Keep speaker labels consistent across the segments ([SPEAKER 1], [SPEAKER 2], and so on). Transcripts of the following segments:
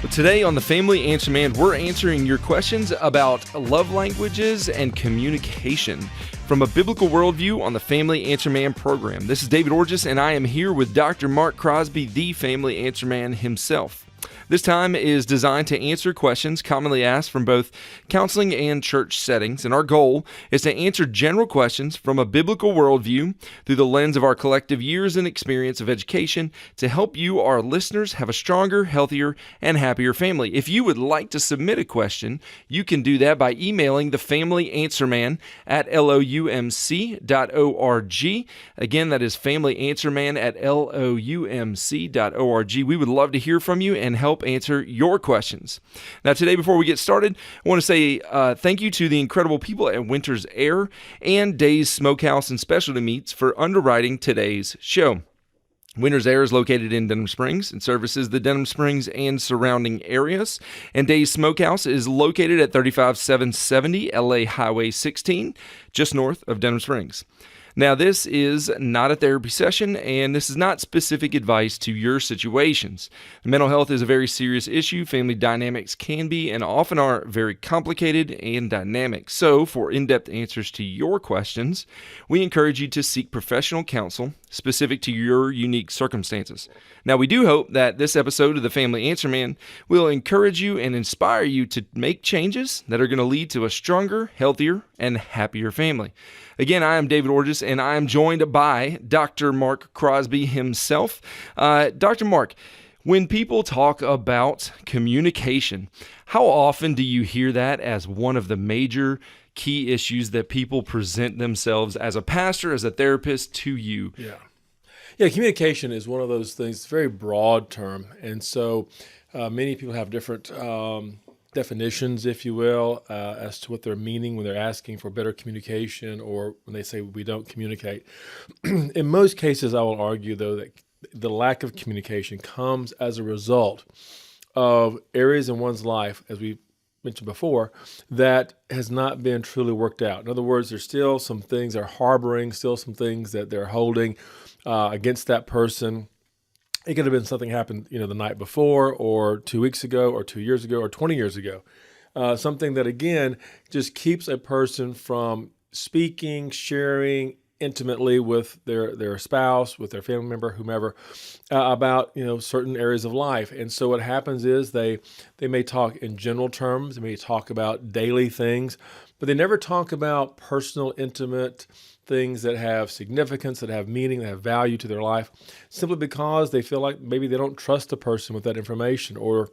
[SPEAKER 1] But today on the Family Answer Man, we're answering your questions about love languages and communication from a Biblical Worldview on the Family Answer Man program. This is David Orgis, and I am here with Dr. Mark Crosby, the Family Answer Man himself. This time is designed to answer questions commonly asked from both counseling and church settings, and our goal is to answer general questions from a biblical worldview through the lens of our collective years and experience of education to help you, our listeners, have a stronger, healthier, and happier family. If you would like to submit a question, you can do that by emailing the Family Answer Man at loumc.org. Again, that is Family Answer Man at loumc.org. We would love to hear from you and help answer your questions. Now, today, before we get started, I want to say thank you to the incredible people at Winter's Air and Days Smokehouse and Specialty Meats for underwriting today's show. Winter's Air is located in Denham Springs and services the Denham Springs and surrounding areas. And Days Smokehouse is located at 35770 LA Highway 16, just north of Denham Springs. Now, this is not a therapy session, and this is not specific advice to your situations. Mental health is a very serious issue. Family dynamics can be and often are very complicated and dynamic. So, for in-depth answers to your questions, we encourage you to seek professional counsel specific to your unique circumstances. Now, we do hope that this episode of the Family Answer Man will encourage you and inspire you to make changes that are going to lead to a stronger, healthier, and happier family. Again, I am David Orgis, and I am joined by Dr. Mark Crosby himself. Dr. Mark, when people talk about communication, how often do you hear that as one of the major key issues that people present themselves as a pastor, as a therapist to you?
[SPEAKER 2] Yeah, communication is one of those things. It's a very broad term, and so many people have different definitions, if you will, as to what they're meaning when they're asking for better communication or when they say we don't communicate. In most cases, I will argue, though, that the lack of communication comes as a result of areas in one's life, as we mentioned before, that has not been truly worked out. In other words, there's still some things they're harboring, still some things that they're holding against that person. It could have been something happened, the night before, or 2 weeks ago, or 2 years ago, or 20 years ago. Something that, again, just keeps a person from speaking, sharing intimately with their spouse, with their family member, whomever, about certain areas of life. And so what happens is they may talk in general terms, they may talk about daily things, but they never talk about personal, intimate things that have significance, that have meaning, that have value to their life, simply because they feel like maybe they don't trust the person with that information, or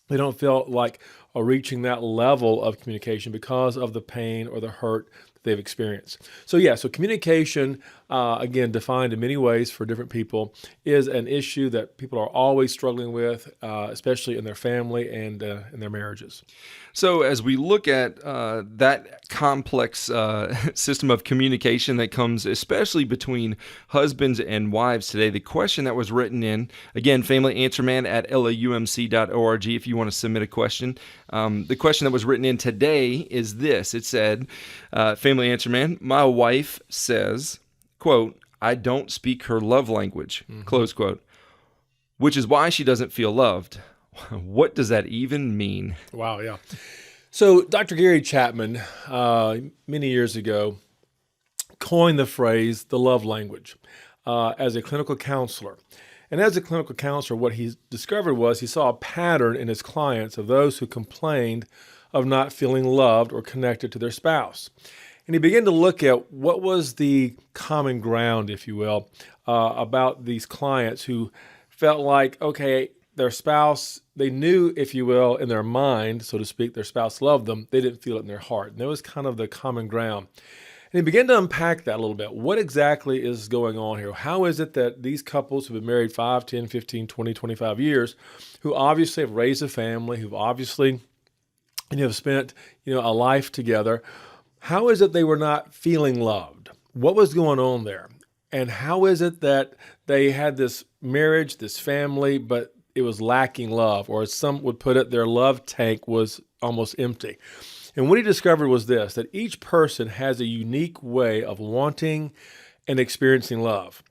[SPEAKER 2] they don't feel like reaching that level of communication because of the pain or the hurt that they've experienced. So communication, again, defined in many ways for different people, is an issue that people are always struggling with, especially in their family and in their marriages.
[SPEAKER 1] So as we look at that complex system of communication that comes especially between husbands and wives today, the question that was written in, again, Family Answer Man at loumc.org if you want to submit a question. The question that was written in today is this. It said, Family Answer Man, my wife says, quote, I don't speak her love language, close quote, which is why she doesn't feel loved. What does that even mean?
[SPEAKER 2] Wow, yeah. So Dr. Gary Chapman, many years ago, coined the phrase the love language as a clinical counselor. And as a clinical counselor, what he discovered was he saw a pattern in his clients of those who complained of not feeling loved or connected to their spouse. And he began to look at what was the common ground, if you will, about these clients who felt like, okay, their spouse, they knew, if you will, in their mind, so to speak, their spouse loved them. They didn't feel it in their heart. And that was kind of the common ground. And he began to unpack that a little bit. What exactly is going on here? How is it that these couples who've been married 5, 10, 15, 20, 25 years, who obviously have raised a family, who've obviously have spent a life together, how is it they were not feeling loved? What was going on there? And how is it that they had this marriage, this family, but it was lacking love, or as some would put it, their love tank was almost empty? And what he discovered was this, that each person has a unique way of wanting and experiencing love.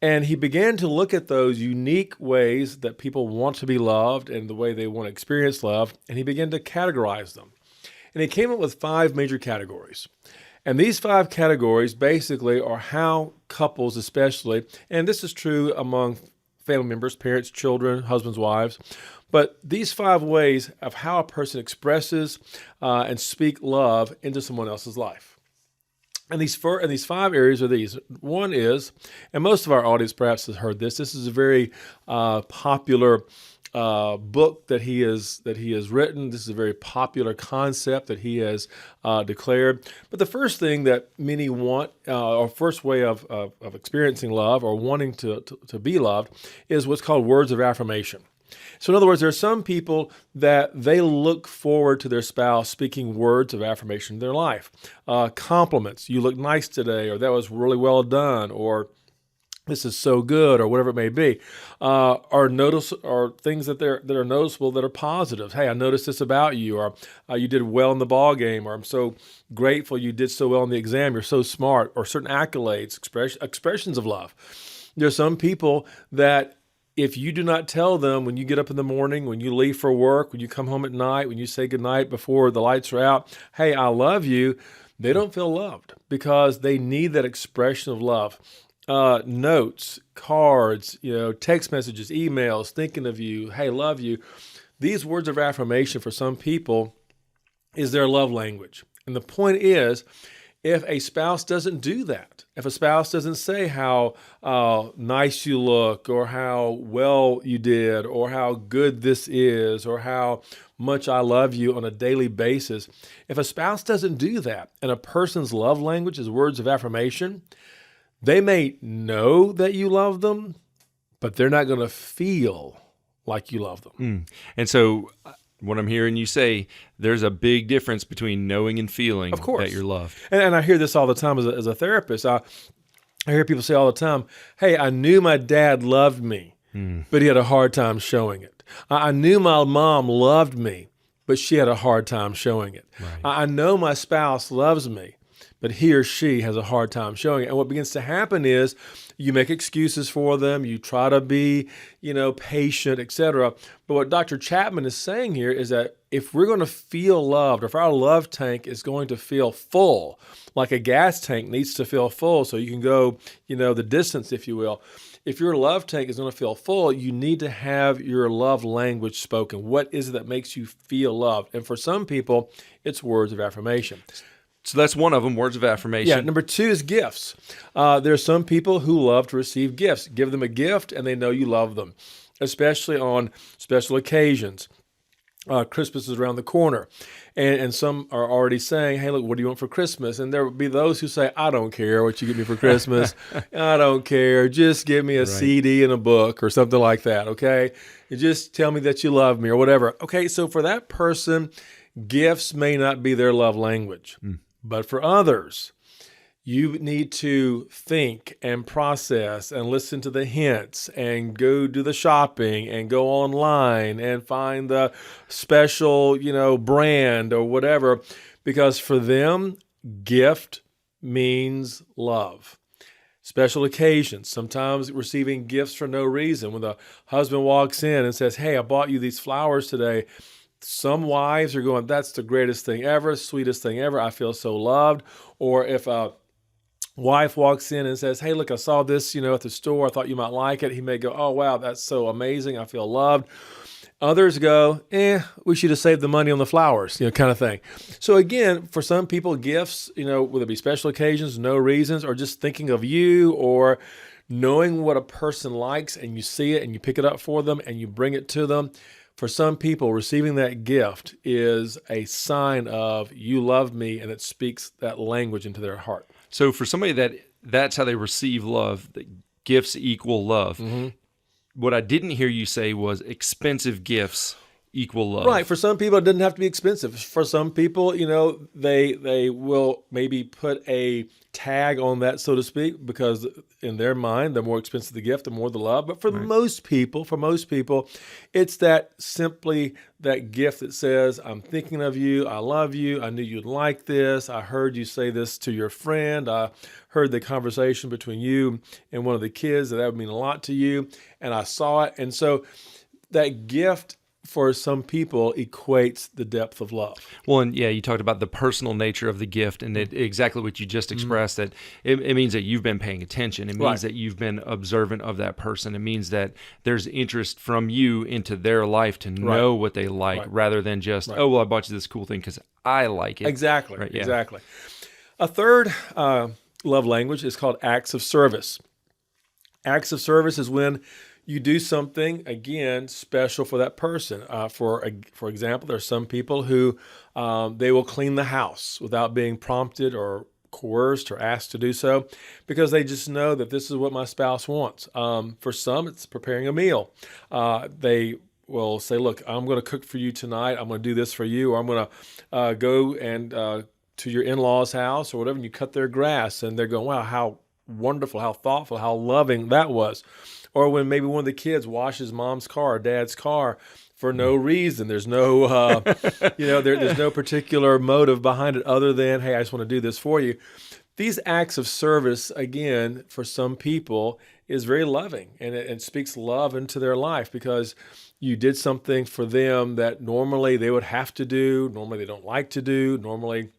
[SPEAKER 2] And he began to look at those unique ways that people want to be loved and the way they want to experience love, and he began to categorize them. And he came up with 5 major categories. And these 5 categories basically are how couples especially, and this is true among family members, parents, children, husbands, wives, but these 5 ways of how a person expresses and speak love into someone else's life. And these 5 areas are these. One is, and most of our audience perhaps has heard this. This is a very popular book that he has written. This is a very popular concept that he has declared. But the first thing that many want, or first way of experiencing love or wanting to be loved, is what's called words of affirmation. So in other words, there are some people that they look forward to their spouse speaking words of affirmation in their life. Compliments, you look nice today, or that was really well done, or this is so good, or whatever it may be, are things that are noticeable that are positive. Hey, I noticed this about you, or you did well in the ball game, or I'm so grateful you did so well in the exam, you're so smart, or certain accolades, expressions of love. There are some people that if you do not tell them when you get up in the morning, when you leave for work, when you come home at night, when you say goodnight before the lights are out, hey, I love you, they don't feel loved because they need that expression of love. Notes, cards, text messages, emails, thinking of you, hey, love you. These words of affirmation for some people is their love language. And the point is, if a spouse doesn't do that, if a spouse doesn't say how nice you look, or how well you did, or how good this is, or how much I love you on a daily basis, if a spouse doesn't do that, and a person's love language is words of affirmation, they may know that you love them, but they're not going to feel like you love them.
[SPEAKER 1] And so what I'm hearing you say, there's a big difference between knowing and feeling that you're loved.
[SPEAKER 2] And I hear this all the time as a therapist. I hear people say all the time, hey, I knew my dad loved me, but he had a hard time showing it. I knew my mom loved me, but she had a hard time showing it.
[SPEAKER 1] Right.
[SPEAKER 2] I know my spouse loves me, but he or she has a hard time showing it. And what begins to happen is you make excuses for them, you try to be, patient, etc. But what Dr. Chapman is saying here is that if we're going to feel loved, or if our love tank is going to feel full, like a gas tank needs to feel full so you can go, the distance, if you will. If your love tank is going to feel full, you need to have your love language spoken. What is it that makes you feel loved? And for some people, it's words of affirmation.
[SPEAKER 1] So that's one of them, words of affirmation.
[SPEAKER 2] Yeah, number 2 is gifts. There are some people who love to receive gifts. Give them a gift and they know you love them, especially on special occasions. Christmas is around the corner. And some are already saying, hey, look, what do you want for Christmas? And there will be those who say, I don't care what you get me for Christmas. I don't care. Just give me a CD and a book or something like that, okay? You just tell me that you love me or whatever. Okay, so for that person, gifts may not be their love language. But for others, you need to think and process and listen to the hints and go do the shopping and go online and find the special, brand or whatever, because for them, gift means love. Special occasions, sometimes receiving gifts for no reason. When the husband walks in and says, hey, I bought you these flowers today, some wives are going, that's the greatest thing ever, sweetest thing ever. I feel so loved. Or if a wife walks in and says, hey, look, I saw this, at the store. I thought you might like it. He may go, oh, wow, that's so amazing. I feel loved. Others go, we should have saved the money on the flowers, kind of thing. So again, for some people, gifts, whether it be special occasions, no reasons, or just thinking of you, or knowing what a person likes and you see it and you pick it up for them and you bring it to them. For some people, receiving that gift is a sign of you love me, and it speaks that language into their heart.
[SPEAKER 1] So for somebody that's how they receive love, that gifts equal love. What I didn't hear you say was expensive gifts equal love.
[SPEAKER 2] Right. For some people, it doesn't have to be expensive. For some people, they will maybe put a tag on that, so to speak, because in their mind, the more expensive the gift, the more the love. But for most people, it's simply that gift that says, I'm thinking of you, I love you, I knew you'd like this, I heard you say this to your friend, I heard the conversation between you and one of the kids, that would mean a lot to you, and I saw it. And so that gift for some people equates the depth of love.
[SPEAKER 1] Well, and you talked about the personal nature of the gift, and exactly what you just expressed, that it means that you've been paying attention. It means that you've been observant of that person. It means that there's interest from you into their life to know what they like, rather than just, oh, well, I bought you this cool thing because I like it.
[SPEAKER 2] Exactly,
[SPEAKER 1] Right, yeah.
[SPEAKER 2] exactly. A third love language is called acts of service. Acts of service is when you do something, again, special for that person. For example, there are some people who they will clean the house without being prompted or coerced or asked to do so, because they just know that this is what my spouse wants. For some, it's preparing a meal. They will say, look, I'm going to cook for you tonight. I'm going to do this for you. Or I'm going to go and to your in-laws' house or whatever, and you cut their grass. And they're going, wow, how wonderful, how thoughtful, how loving that was. Or when maybe one of the kids washes mom's car or dad's car for no reason. There's no, there's no particular motive behind it other than, hey, I just want to do this for you. These acts of service, again, for some people, is very loving, and it speaks love into their life because you did something for them that normally they would have to do, normally they don't like to do, normally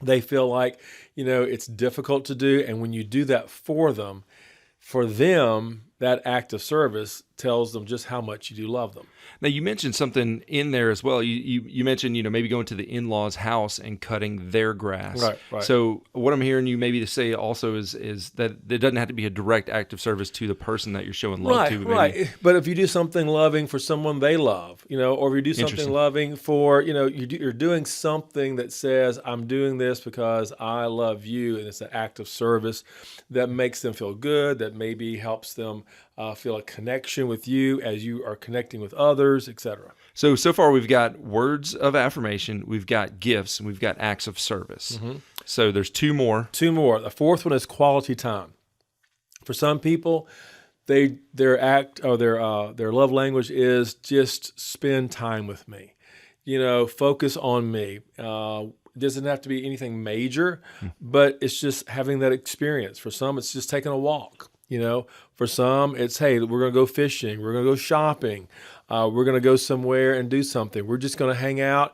[SPEAKER 2] they feel like, it's difficult to do. And when you do that for them, that act of service tells them just how much you do love them.
[SPEAKER 1] Now, you mentioned something in there as well. You mentioned, maybe going to the in-laws' house and cutting their grass.
[SPEAKER 2] Right.
[SPEAKER 1] So what I'm hearing you maybe to say also is that it doesn't have to be a direct act of service to the person that you're showing love to.
[SPEAKER 2] Right. But if you do something loving for someone they love, or if you do something loving for, you're doing something that says, I'm doing this because I love you, and it's an act of service that makes them feel good, that maybe helps them feel a connection with you as you are connecting with others, etc.
[SPEAKER 1] So far we've got words of affirmation, we've got gifts, and we've got acts of service. So there's two more.
[SPEAKER 2] The fourth one is quality time. For some people, their love language is just spend time with me. Focus on me. It doesn't have to be anything major, but it's just having that experience. For some, it's just taking a walk. For some, it's, hey, we're going to go fishing. We're going to go shopping. We're going to go somewhere and do something. We're just going to hang out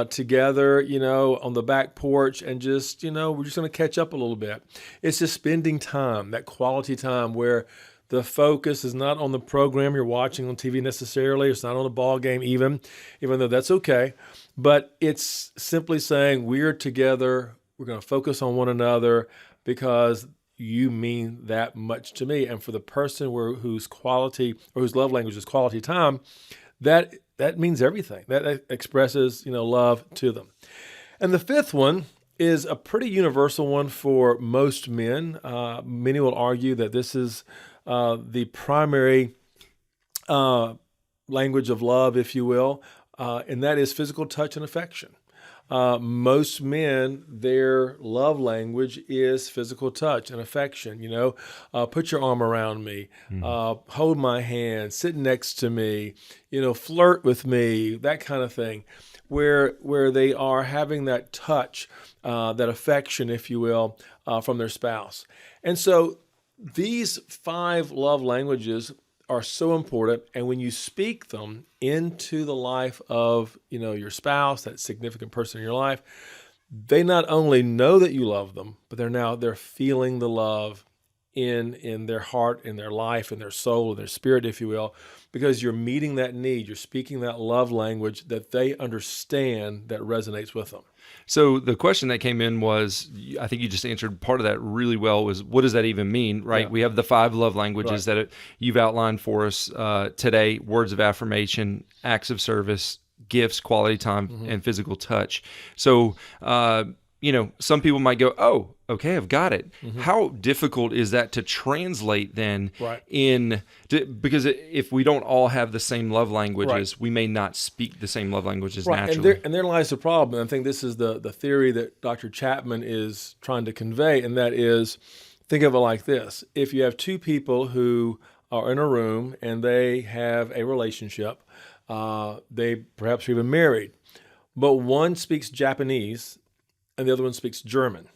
[SPEAKER 2] together, on the back porch and just, we're just going to catch up a little bit. It's just spending time, that quality time where the focus is not on the program you're watching on TV necessarily. It's not on the ball game even though that's okay. But it's simply saying we're together. We're going to focus on one another because you mean that much to me. And for the person whose love language is quality time, that means everything. That expresses, love to them. And the fifth one is a pretty universal one for most men. Many will argue that this is the primary language of love, if you will, and that is physical touch and affection. Most men, their love language is physical touch and affection. Put your arm around me, hold my hand, sit next to me, flirt with me, that kind of thing, where they are having that touch, that affection, if you will, from their spouse. And so these 5 love languages are so important, and when you speak them into the life of your spouse, that significant person in your life, they not only know that you love them, but they're feeling the love in their heart, in their life, in their soul, in their spirit, if you will, because you're meeting that need, you're speaking that love language that they understand that resonates with them.
[SPEAKER 1] So the question that came in was, I think you just answered part of that really well, was what does that even mean, right? Yeah. We have the 5 love languages that you've outlined for us today: words of affirmation, acts of service, gifts, quality time, and physical touch. So, some people might go, oh, okay, I've got it. How difficult is that to translate then
[SPEAKER 2] Right.
[SPEAKER 1] because if we don't all have the same love languages,
[SPEAKER 2] Right.
[SPEAKER 1] we may not speak the same love languages
[SPEAKER 2] Right,
[SPEAKER 1] naturally.
[SPEAKER 2] and there lies the problem. And I think this is the theory that Dr. Chapman is trying to convey, and that is, think of it like this. If you have two people who are in a room and they have a relationship, they perhaps are even married, but one speaks Japanese and the other one speaks German,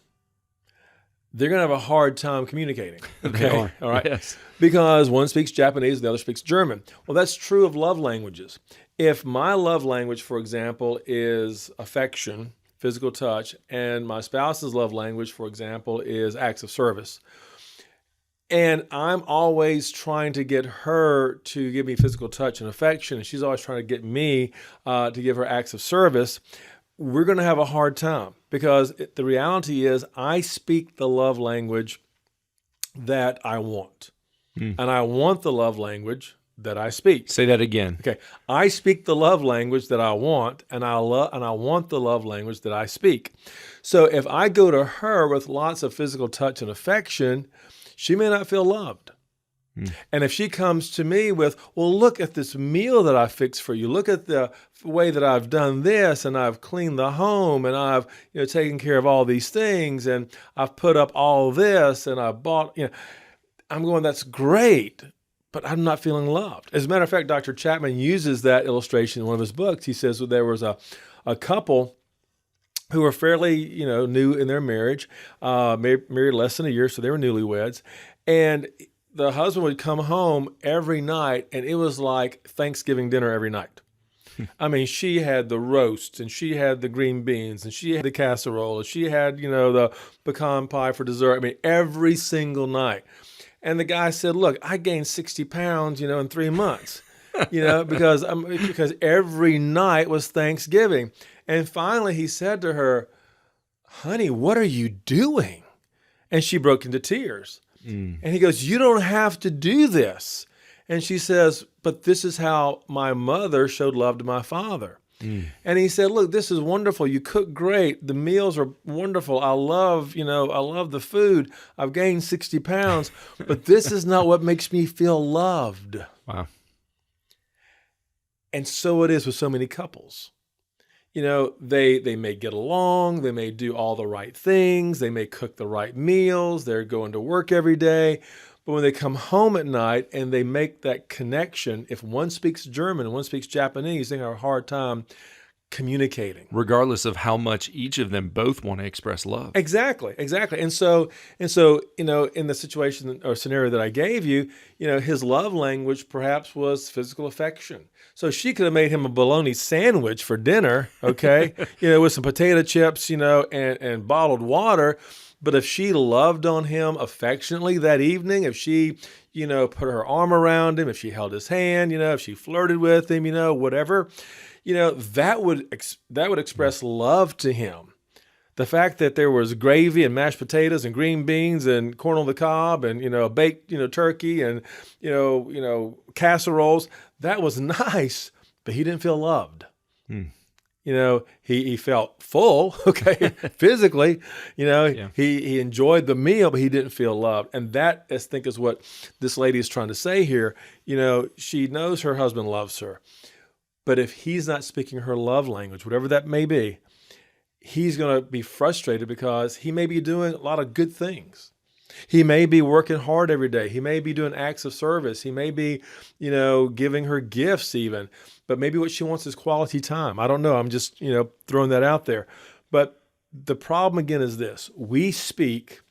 [SPEAKER 2] they're going to have a hard time communicating.
[SPEAKER 1] They
[SPEAKER 2] Okay,
[SPEAKER 1] are.
[SPEAKER 2] all right,
[SPEAKER 1] Yes.
[SPEAKER 2] because one speaks Japanese and the other speaks German. Well, that's true of love languages. If my love language, for example, is affection, physical touch, and my spouse's love language, for example, is acts of service, and I'm always trying to get her to give me physical touch and affection, and she's always trying to get me to give her acts of service, we're going to have a hard time, because the reality is I speak the love language that I want. And I want the love language that I speak.
[SPEAKER 1] Say that again.
[SPEAKER 2] Okay, I speak the love language that I want, and I want the love language that I speak. So if I go to her with lots of physical touch and affection, she may not feel loved. And if she comes to me with, well, look at this meal that I fixed for you. Look at the way that I've done this, and I've cleaned the home, and I've taken care of all these things, and I've put up all this, and I bought, I'm going, that's great, but I'm not feeling loved. As a matter of fact, Dr. Chapman uses that illustration in one of his books. He says that there was a couple who were fairly, new in their marriage, married less than a year, so they were newlyweds, and the husband would come home every night, and it was like Thanksgiving dinner every night. I mean, she had the roast, and she had the green beans, and she had the casserole, and she had, the pecan pie for dessert. I mean, every single night. And the guy said, look, I gained 60 pounds, in 3 months, because every night was Thanksgiving. And finally he said to her, honey, what are you doing? And she broke into tears. And he goes, you don't have to do this. And she says, but this is how my mother showed love to my father. And he said, look, this is wonderful. You cook great. The meals are wonderful. I love the food. I've gained 60 pounds, but this is not what makes me feel loved.
[SPEAKER 1] Wow.
[SPEAKER 2] And so it is with so many couples. They may get along, they may do all the right things, they may cook the right meals, they're going to work every day, but when they come home at night and they make that connection, if one speaks German and one speaks Japanese, they have a hard time communicating.
[SPEAKER 1] Regardless of how much each of them both want to express love.
[SPEAKER 2] Exactly. And so, in the situation or scenario that I gave you, his love language perhaps was physical affection. So she could have made him a bologna sandwich for dinner, okay, with some potato chips, and bottled water. But if she loved on him affectionately that evening, if she, put her arm around him, if she held his hand, if she flirted with him, whatever, that would express love to him. The fact that there was gravy and mashed potatoes and green beans and corn on the cob and, baked, turkey and, casseroles, that was nice, but he didn't feel loved. He felt full, okay, physically, he enjoyed the meal, but he didn't feel loved. And that, I think, is what this lady is trying to say here. She knows her husband loves her, but if he's not speaking her love language, whatever that may be, he's going to be frustrated because he may be doing a lot of good things. He may be working hard every day. He may be doing acts of service. He may be, giving her gifts even. But maybe what she wants is quality time. I don't know. I'm just, throwing that out there. But the problem again is this. We speak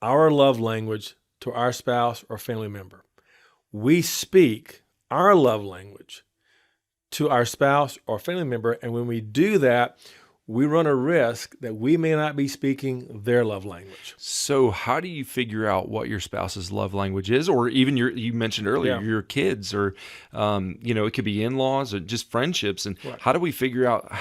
[SPEAKER 2] our love language to our spouse or family member. We speak our love language to our spouse or family member. And when we do that, we run a risk that we may not be speaking their love language.
[SPEAKER 1] So how do you figure out what your spouse's love language is? Or even you mentioned earlier, your kids, or, it could be in-laws or just friendships. And how do we figure out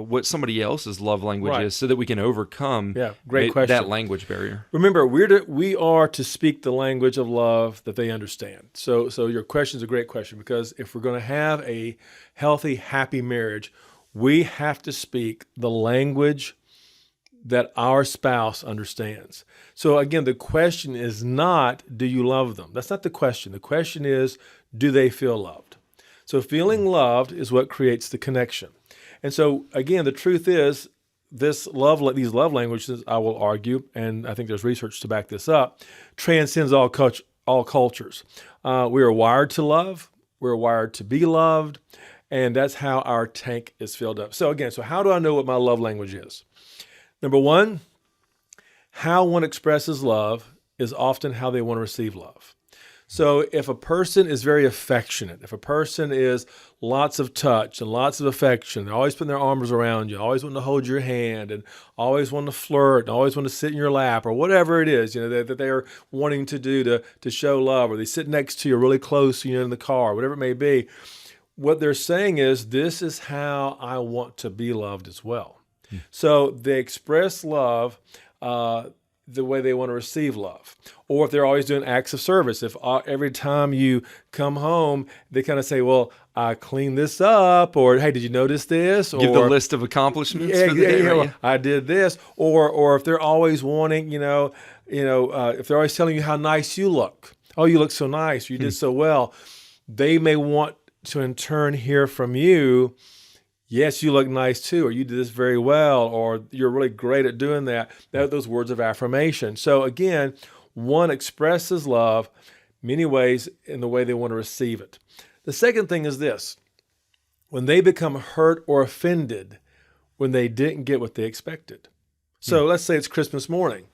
[SPEAKER 1] what somebody else's love language is so that we can overcome
[SPEAKER 2] great question.
[SPEAKER 1] that language barrier?
[SPEAKER 2] Remember, we are to speak the language of love that they understand. So your question is a great question, because if we're going to have a healthy, happy marriage, we have to speak the language that our spouse understands. So again, the question is not, do you love them? That's not the question. The question is, do they feel loved? So feeling loved is what creates the connection. And so again, the truth is, these love languages, I will argue, and I think there's research to back this up, transcends all cultures. We are wired to love. We're wired to be loved. And that's how our tank is filled up. So again, how do I know what my love language is? Number one, how one expresses love is often how they want to receive love. So if a person is very affectionate, if a person is lots of touch and lots of affection, they're always putting their arms around you, always wanting to hold your hand, and always wanting to flirt, and always want to sit in your lap, or whatever it is, that they are wanting to do to show love, or they sit next to you really close, in the car, whatever it may be, what they're saying is, this is how I want to be loved as well. So they express love the way they want to receive love. Or if they're always doing acts of service, if every time you come home, they kind of say, well, I cleaned this up, or hey, did you notice this?
[SPEAKER 1] Give the list of accomplishments for the day. Right?
[SPEAKER 2] I did this. Or if they're always wanting, if they're always telling you how nice you look. Oh, you look so nice. You did so well. They may want to in turn hear from you, yes, you look nice too, or you did this very well, or you're really great at doing that. Those words of affirmation. So again, one expresses love many ways in the way they want to receive it. The second thing is this: when they become hurt or offended when they didn't get what they expected. So let's say it's Christmas morning,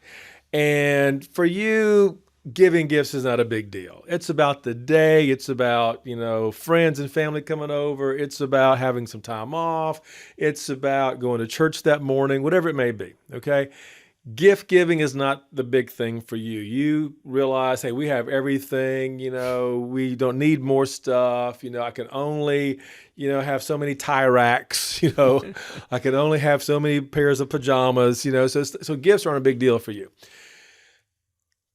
[SPEAKER 2] and for you, giving gifts is not a big deal. It's about the day. It's about, friends and family coming over. It's about having some time off. It's about going to church that morning, whatever it may be, okay? Gift giving is not the big thing for you. You realize, hey, we have everything, we don't need more stuff. I can only, have so many tie racks, I can only have so many pairs of pajamas, so gifts aren't a big deal for you.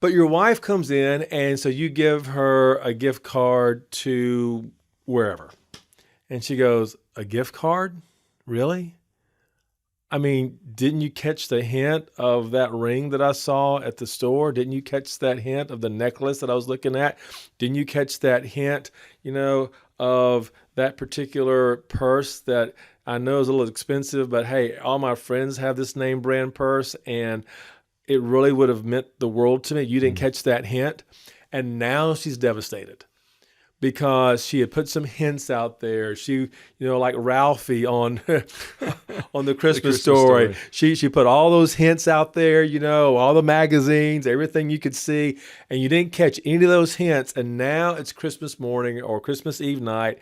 [SPEAKER 2] But your wife comes in, and so you give her a gift card to wherever. And she goes, a gift card? Really? I mean, didn't you catch the hint of that ring that I saw at the store? Didn't you catch that hint of the necklace that I was looking at? Didn't you catch that hint, of that particular purse that I know is a little expensive, but hey, all my friends have this name brand purse, and it really would have meant the world to me. You didn't catch that hint. And now she's devastated because she had put some hints out there. She, like Ralphie on on the Christmas story. She put all those hints out there, all the magazines, everything you could see, and you didn't catch any of those hints. And now it's Christmas morning or Christmas Eve night,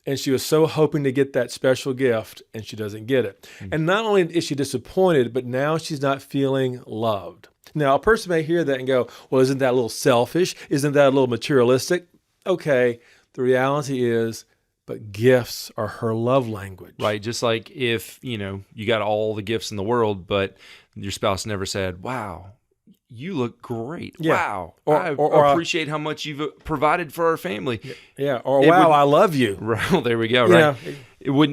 [SPEAKER 2] and she was so hoping to get that special gift, and she doesn't get it. And not only is she disappointed, but now she's not feeling loved. Now, a person may hear that and go, well, isn't that a little selfish? Isn't that a little materialistic? Okay, the reality is, but gifts are her love language.
[SPEAKER 1] Right, just like if, you got all the gifts in the world, but your spouse never said, wow, you look great.
[SPEAKER 2] Yeah.
[SPEAKER 1] Wow. Or appreciate how much you've provided for our family.
[SPEAKER 2] Yeah. Or wow, I love you.
[SPEAKER 1] Right. Well, there we go. Right.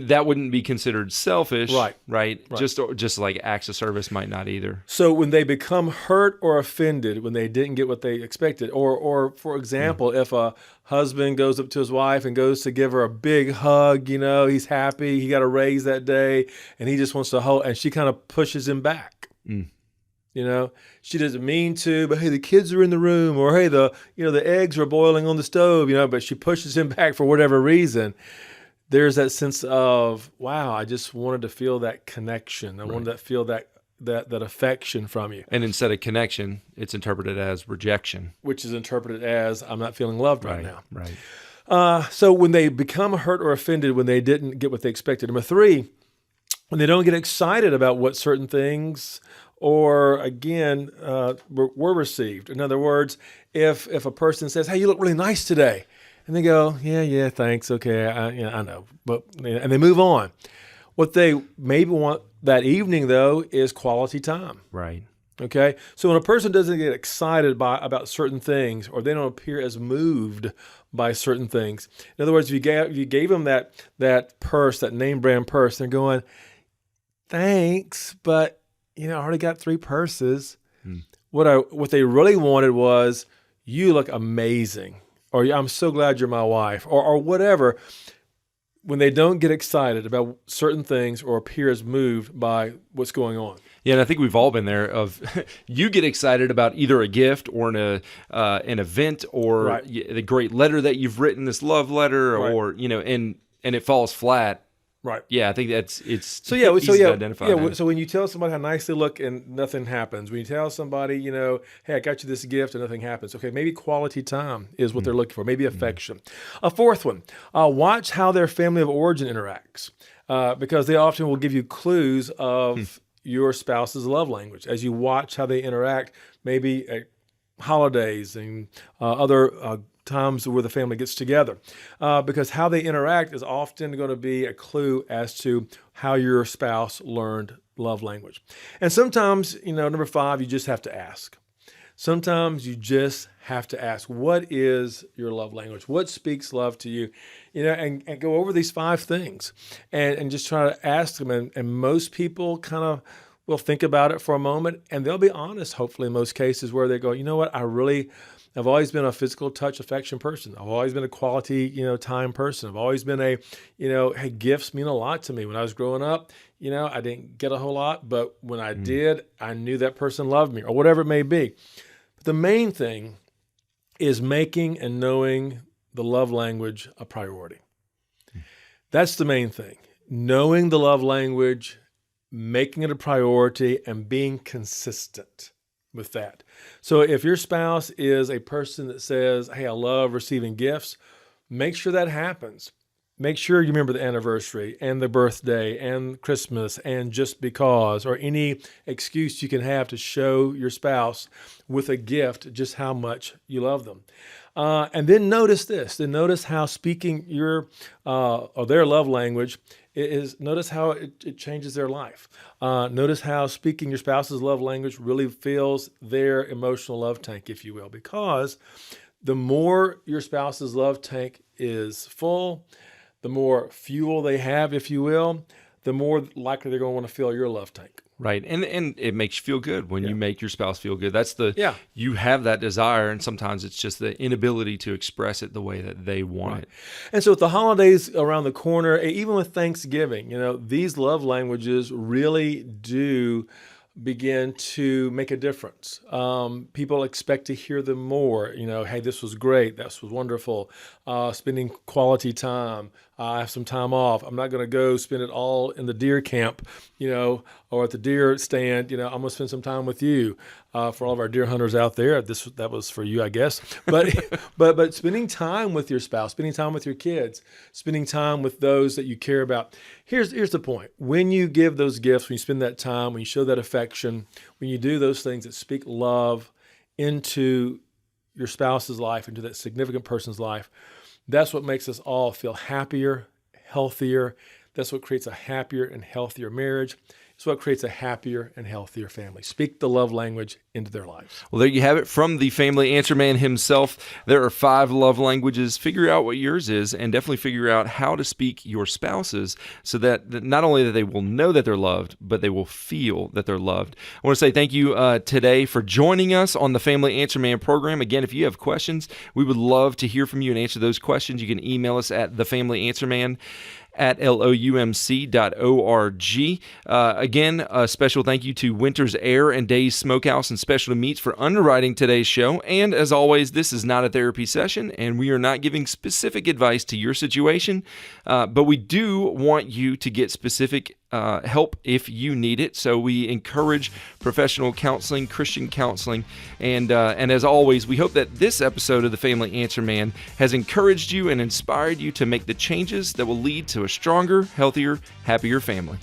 [SPEAKER 1] That wouldn't be considered selfish. Right. Just like acts of service might not either.
[SPEAKER 2] So when they become hurt or offended when they didn't get what they expected, or for example, if a husband goes up to his wife and goes to give her a big hug, he's happy, he got a raise that day, and he just wants to hold, and she kind of pushes him back. She doesn't mean to, but hey, the kids are in the room, or hey, the eggs are boiling on the stove, but she pushes him back for whatever reason. There's that sense of, wow, I just wanted to feel that connection. I wanted to feel that affection from you.
[SPEAKER 1] And instead of connection, it's interpreted as rejection,
[SPEAKER 2] which is interpreted as I'm not feeling loved right now.
[SPEAKER 1] Right.
[SPEAKER 2] So when they become hurt or offended when they didn't get what they expected. Number 3, when they don't get excited about what certain things or again, were received. In other words, if a person says, hey, you look really nice today, and they go, yeah, thanks, okay, I know, and they move on. What they maybe want that evening, though, is quality time.
[SPEAKER 1] Right.
[SPEAKER 2] Okay? So when a person doesn't get excited about certain things, or they don't appear as moved by certain things, in other words, if you gave them that purse, that name brand purse, they're going, thanks, but I already got 3 purses. What they really wanted was, you look amazing, or I'm so glad you're my wife, or whatever. When they don't get excited about certain things or appear as moved by what's going on.
[SPEAKER 1] Yeah, and I think we've all been there. You get excited about either a gift or an event or the great letter that you've written, this love letter, or and it falls flat.
[SPEAKER 2] Right.
[SPEAKER 1] Yeah, I think it's easy to identify.
[SPEAKER 2] Yeah. So when you tell somebody how nice they look and nothing happens, when you tell somebody, hey, I got you this gift and nothing happens. Okay, maybe quality time is what they're looking for. Maybe affection. A fourth one: watch how their family of origin interacts, because they often will give you clues of your spouse's love language as you watch how they interact. Maybe at holidays and other times where the family gets together, because how they interact is often going to be a clue as to how your spouse learned love language. And sometimes, number 5, you just have to ask. Sometimes you just have to ask, what is your love language? What speaks love to you? And go over these 5 things and just try to ask them. And most people kind of will think about it for a moment, and they'll be honest, hopefully, in most cases, where they go, you know what, I've always been a physical touch affection person. I've always been a quality, time person. I've always been hey, gifts mean a lot to me. When I was growing up, I didn't get a whole lot, but when I did, I knew that person loved me, or whatever it may be. But the main thing is making and knowing the love language a priority. That's the main thing. Knowing the love language, making it a priority, and being consistent with that. So if your spouse is a person that says, hey, I love receiving gifts, make sure that happens. Make sure you remember the anniversary and the birthday and Christmas and just because, or any excuse you can have to show your spouse with a gift just how much you love them. And then notice this. Then notice how speaking your or their love language notice how it changes their life. Notice how speaking your spouse's love language really fills their emotional love tank, if you will, because the more your spouse's love tank is full, the more fuel they have, if you will, the more likely they're going to want to fill your love tank.
[SPEAKER 1] Right. And it makes you feel good when you make your spouse feel good. That's you have that desire, and sometimes it's just the inability to express it the way that they want it.
[SPEAKER 2] And so with the holidays around the corner, even with Thanksgiving, these love languages really do begin to make a difference. People expect to hear them more. Hey, this was great. This was wonderful. Spending quality time. I have some time off. I'm not going to go spend it all in the deer camp, or at the deer stand. I'm going to spend some time with you. For all of our deer hunters out there, that was for you, I guess. But but spending time with your spouse, spending time with your kids, spending time with those that you care about. Here's the point. When you give those gifts, when you spend that time, when you show that affection, when you do those things that speak love into your spouse's life, into that significant person's life, that's what makes us all feel happier, healthier. That's what creates a happier and healthier marriage. It's what creates a happier and healthier family. Speak the love language into their lives.
[SPEAKER 1] Well, there you have it from the family answer man himself. There are 5 love languages. Figure out what yours is, and definitely figure out how to speak your spouse's, so that not only that they will know that they're loved, but they will feel that they're loved. I want to say thank you today for joining us on the Family Answer Man program. Again, if you have questions, we would love to hear from you and answer those questions. You can email us at thefamilyanswerman@loumc.org. Again, a special thank you to Winter's Air and Days Smokehouse and Specialty Meats for underwriting today's show. And as always, this is not a therapy session, and we are not giving specific advice to your situation, but we do want you to get specific help if you need it. So we encourage professional counseling, Christian counseling, and as always, we hope that this episode of the Family Answer Man has encouraged you and inspired you to make the changes that will lead to a stronger, healthier, happier family.